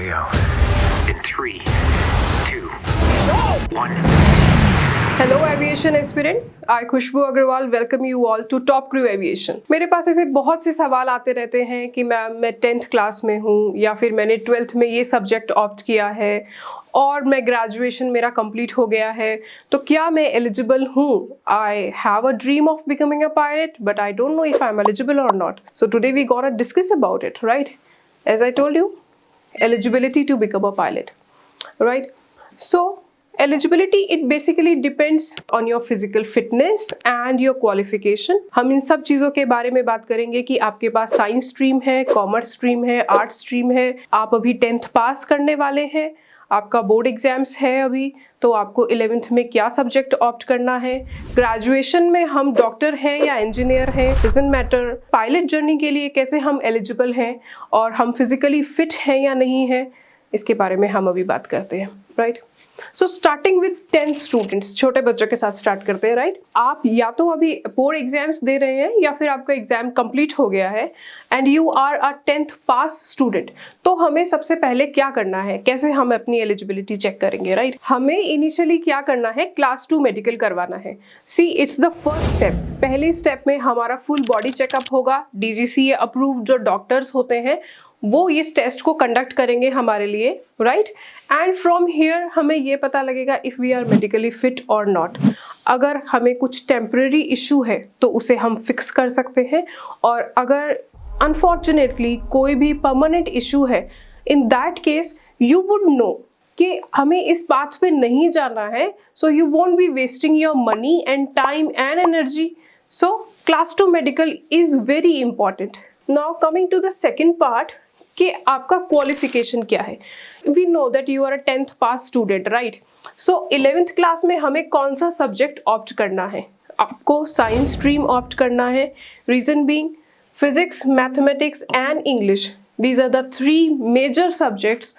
we go. In 3, 2, 1. Hello aviation aspirants, I Khushboo Agarwal welcome you all to Top Crew Aviation. मेरे पास ऐसे बहुत से सवाल आते रहते हैं कि मैम मैं 10th क्लास में हूँ या फिर मैंने 12th में ये सब्जेक्ट ऑप्ट किया है और मैं ग्रेजुएशन मेरा कंप्लीट हो गया है, तो क्या मैं एलिजिबल हूँ? I have a dream of becoming a pilot but I don't know if I am eligible और not. So today we gonna discuss about it, right? As I told you, eligibility to become a pilot, right? So eligibility, it basically depends on your physical fitness and your qualification. हम इन सब चीज़ों के बारे में बात करेंगे कि आपके पास साइंस स्ट्रीम है, कॉमर्स स्ट्रीम है, आर्ट्स स्ट्रीम है, आप अभी 10th पास करने वाले हैं, आपका बोर्ड एग्जाम्स है अभी, तो आपको 11th में क्या सब्जेक्ट ऑप्ट करना है, ग्रेजुएशन में हम डॉक्टर हैं या इंजीनियर हैं, डजंट मैटर, पायलट जर्नी के लिए कैसे हम एलिजिबल हैं और हम फिजिकली फिट हैं या नहीं हैं, इसके बारे में हम अभी बात करते हैं, right? So starting with 10 students, छोटे बच्चों के साथ स्टार्ट करते हैं, राइट? आप या तो अभी बोर्ड एग्जाम्स दे रहे हैं या फिर आपका एग्जाम कंप्लीट हो गया है and you are a 10th pass student. तो हमें सबसे पहले क्या करना है, कैसे हम अपनी एलिजिबिलिटी चेक करेंगे, राइट? हमें इनिशियली क्या करना है, क्लास 2 मेडिकल करवाना है। सी, इट्स द फर्स्ट स्टेप। पहले स्टेप में हमारा फुल बॉडी चेकअप होगा। DGCA अप्रूव्ड जो डॉक्टर्स होते हैं वो इस टेस्ट को कंडक्ट करेंगे हमारे लिए, राइट? एंड फ्रॉम हियर हमें ये पता लगेगा if we are medically fit और नॉट। अगर हमें कुछ टेम्परेरी इशू है तो उसे हम फिक्स कर सकते हैं, और अगर अनफॉर्चुनेटली कोई भी परमानेंट इशू है, in that case you would know कि हमें इस पाथ पे नहीं जाना है, so you won't be wasting your money and time and energy. So class 2 medical is very important. Now coming to the second part कि आपका क्वालिफिकेशन क्या है। We know that you are a 10th pass student, right? So 11th class में हमें कौन सा subject opt करना है? आपको साइंस स्ट्रीम ऑप्ट करना है। Reason being physics, mathematics and English, these are the 3 major subjects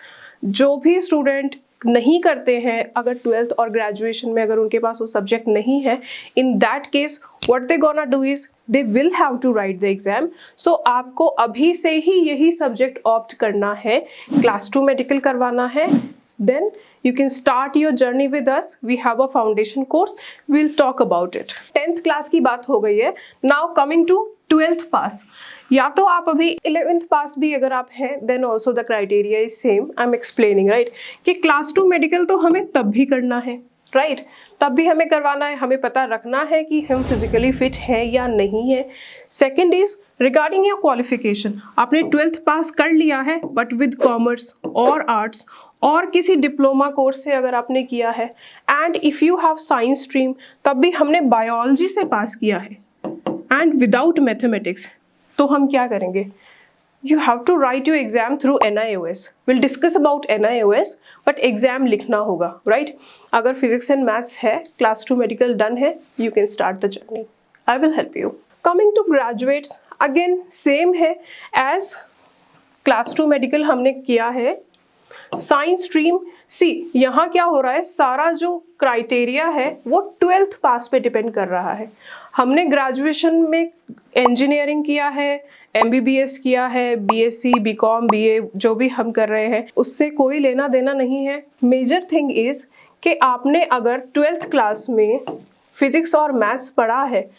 जो भी स्टूडेंट नहीं करते हैं अगर 12th और ग्रेजुएशन में अगर उनके पास वो सब्जेक्ट नहीं है, in that case what they gonna do is they will have to write the exam. सो आपको अभी से ही यही सब्जेक्ट ऑप्ट करना है, क्लास 2 मेडिकल करवाना है, then you can start your journey with us. We have a foundation course, we'll talk about it. 10th class की बात हो गई है। Now coming to 12th पास, या तो आप अभी 11th पास भी अगर आप हैं, then also the criteria is same. I'm explaining, right? कि क्लास 2 मेडिकल तो हमें तब भी करना है, राइट? तब भी हमें करवाना है, हमें पता रखना है कि हम फिजिकली फिट हैं या नहीं है। Second is regarding your qualification. आपने 12th पास कर लिया है बट विद कॉमर्स और आर्ट्स और किसी डिप्लोमा कोर्स से अगर आपने किया है, and if you have science stream तब भी हमने बायोलॉजी से पास किया है एंड विदाउट मैथमेटिक्स, तो हम क्या करेंगे? You have to write your exam through NIOS. We'll discuss about NIOS, but exam लिखना होगा, right? अगर physics and maths है, class 2 medical done है, you can start the journey. I will help you. Coming to graduates, again same है as class 2 medical हमने किया है। Science stream, सी यहाँ क्या हो रहा है, सारा जो क्राइटेरिया है वो 12th पास पे डिपेंड कर रहा है। हमने ग्रेजुएशन में इंजीनियरिंग किया है, MBBS किया है, BSc, BCom, BA जो भी हम कर रहे हैं उससे कोई लेना देना नहीं है। मेजर थिंग इज कि आपने अगर 12th क्लास में फिजिक्स और मैथ्स पढ़ा है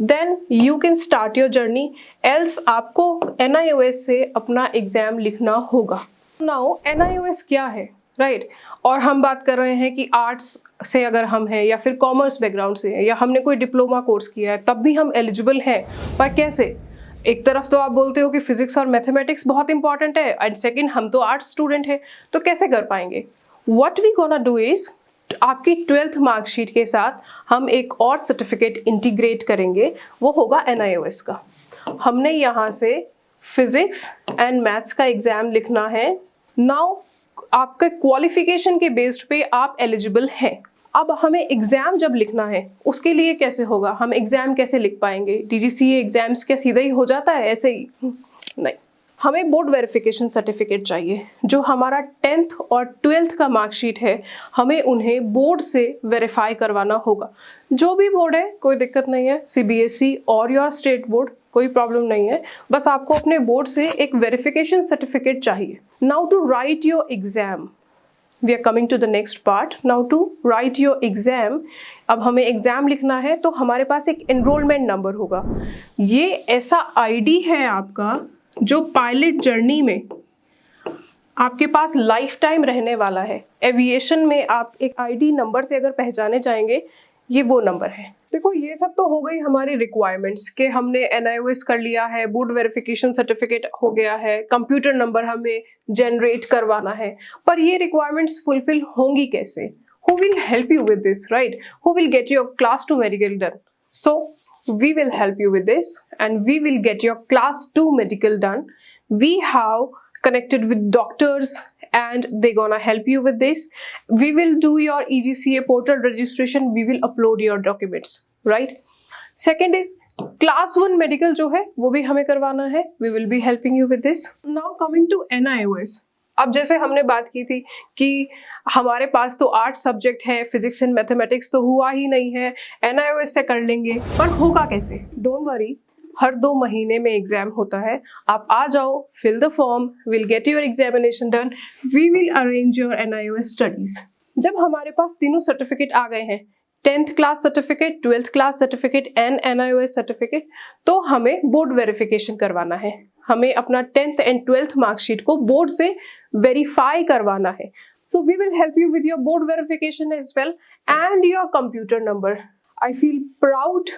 then you can start your journey, else आपको NIOS से अपना एग्जाम लिखना होगा। नाउ NIOS क्या है, राइट? और हम बात कर रहे हैं कि आर्ट्स से अगर हम हैं या फिर कॉमर्स बैकग्राउंड से हैं या हमने कोई डिप्लोमा कोर्स किया है तब भी हम एलिजिबल हैं, पर कैसे? एक तरफ तो आप बोलते हो कि फिजिक्स और मैथमेटिक्स बहुत इंपॉर्टेंट है एंड सेकंड हम तो आर्ट्स स्टूडेंट हैं, तो कैसे कर पाएंगे? What we gonna do is आपकी 12th मार्कशीट के साथ हम एक और सर्टिफिकेट इंटीग्रेट करेंगे, वो होगा NIOS का। हमने यहाँ से फिजिक्स एंड मैथ्स का एग्जाम लिखना है। नाउ आपके क्वालिफिकेशन के बेस्ड पे आप एलिजिबल हैं। अब हमें एग्जाम जब लिखना है उसके लिए कैसे होगा, हम एग्जाम कैसे लिख पाएंगे? DGCA एग्जाम्स क्या सीधा ही हो जाता है ऐसे ही? नहीं, हमें बोर्ड वेरिफिकेशन सर्टिफिकेट चाहिए। जो हमारा 10th और 12th का मार्कशीट है हमें उन्हें बोर्ड से वेरीफाई करवाना होगा। जो भी बोर्ड है कोई दिक्कत नहीं है, CBSE और योर स्टेट बोर्ड, कोई प्रॉब्लम नहीं है, बस आपको अपने बोर्ड से एक वेरिफिकेशन सर्टिफिकेट चाहिए। Now to write your exam, we are coming to the next part. Now to write your exam, अब हमें एग्जाम लिखना है तो हमारे पास एक एनरोलमेंट नंबर होगा। ये ऐसा आईडी है आपका जो पायलट जर्नी में आपके पास लाइफ टाइम रहने वाला है। एविएशन में आप एक आईडी नंबर से अगर पहचाने जाएंगे, ये वो नंबर है। देखो ये सब तो हो गई हमारी रिक्वायरमेंट्स कि हमने NIOS कर लिया है, बोर्ड वेरिफिकेशन सर्टिफिकेट हो गया है, कंप्यूटर नंबर हमें जनरेट करवाना है, पर ये रिक्वायरमेंट्स फुलफिल होंगी कैसे? Who will help you with this, right? Who will get your class 2 medical done? So we will help you with this and we will get your class 2 medical done. We have connected with doctors and they're gonna help you with this. We will do your EGCA portal registration. We will upload your documents, right? Second is class 1 medical जो है वो भी हमें करवाना है. We will be helping you with this. Now coming to NIOS. अब जैसे हमने बात की थी कि हमारे पास तो 8 सब्जेक्ट है, फिजिक्स एंड मैथमेटिक्स तो हुआ ही नहीं है, NIOS से कर लेंगे, पर होगा कैसे? डोंट वरी, हर 2 महीने में एग्जाम होता है, आप आ जाओ, fill the form, will get your examination done, we will arrange your NIOS studies. जब हमारे पास तीनों सर्टिफिकेट आ गए हैं, 10th class certificate, 12th class certificate and NIOS certificate, तो हमें बोर्ड वेरिफिकेशन करवाना है। हमें अपना 10th एंड 12th मार्कशीट को बोर्ड से वेरीफाई करवाना है। So we will help you with your board verification as well and your computer number. I feel proud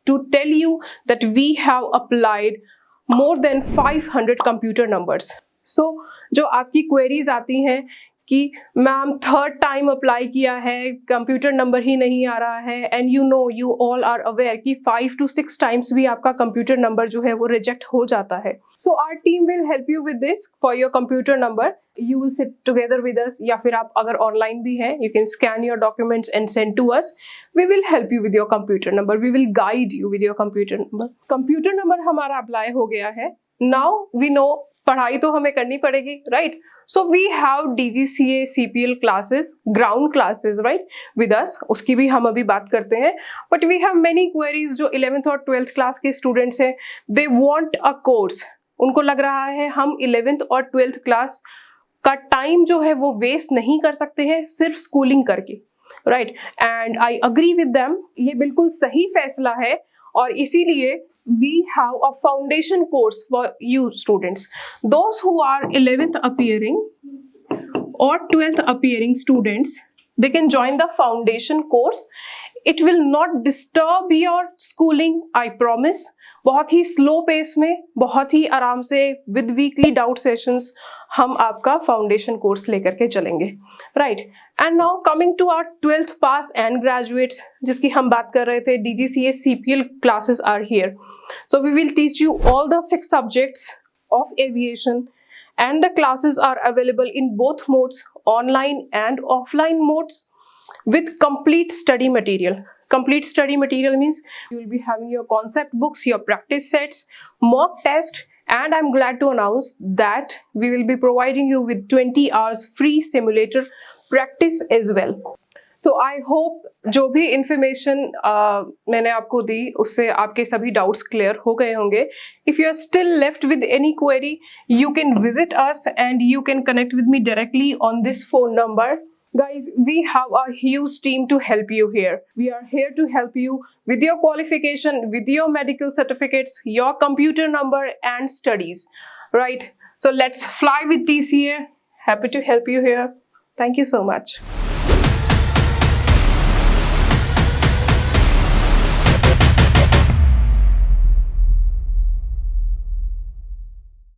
to tell you that we have applied more than 500 computer numbers. So जो आपकी queries आती हैं कि ma'am 3rd time apply किया है, computer number ही नहीं आ रहा है, and you all are aware कि 5 to 6 टाइम्स भी आपका कंप्यूटर नंबर जो है वो रिजेक्ट हो जाता है। So our team will help you with this for your computer number. You will sit together with us, या फिर आप अगर ऑनलाइन भी हैं, you can scan your documents and send to us. We will help you with your computer number, we will guide you with your computer number. Computer number हमारा apply हो गया है। नाउ वी नो पढ़ाई तो हमें करनी पड़ेगी, right? So we have DGCA CPL classes, ground classes, right, with us. उसकी भी हम अभी बात करते हैं. But we have many queries जो 11th और 12th class के students हैं. They want a course. उनको लग रहा है हम 11th और 12th class का टाइम जो है वो वेस्ट नहीं कर सकते हैं सिर्फ स्कूलिंग करके, right? And I agree with them, ये बिल्कुल सही फैसला है, और इसीलिए we have a foundation course for you students. Those who are 11th appearing or 12th appearing students, they can join the foundation course. It will not disturb your schooling, I promise. बहुत ही slow pace में, बहुत ही आराम से, with weekly doubt sessions हम आपका foundation course लेकर के चलेंगे, right? And now coming to our 12th pass and graduates, जिसकी हम बात कर रहे थे, DGCA CPL classes are here. So we will teach you all the 6 subjects of aviation, and the classes are available in both modes, online and offline modes, with complete study material. Complete study material means you will be having your concept books, your practice sets, mock test, and I'm glad to announce that we will be providing you with 20 hours free simulator practice as well. So I hope जो भी information मैंने आपको दी उससे आपके सभी doubts clear हो गए होंगे. If you are still left with any query, you can visit us and you can connect with me directly on this phone number. Guys, we have a huge team to help you here. We are here to help you with your qualification, with your medical certificates, your computer number and studies, right? So let's fly with TCA. Happy to help you here. Thank you so much.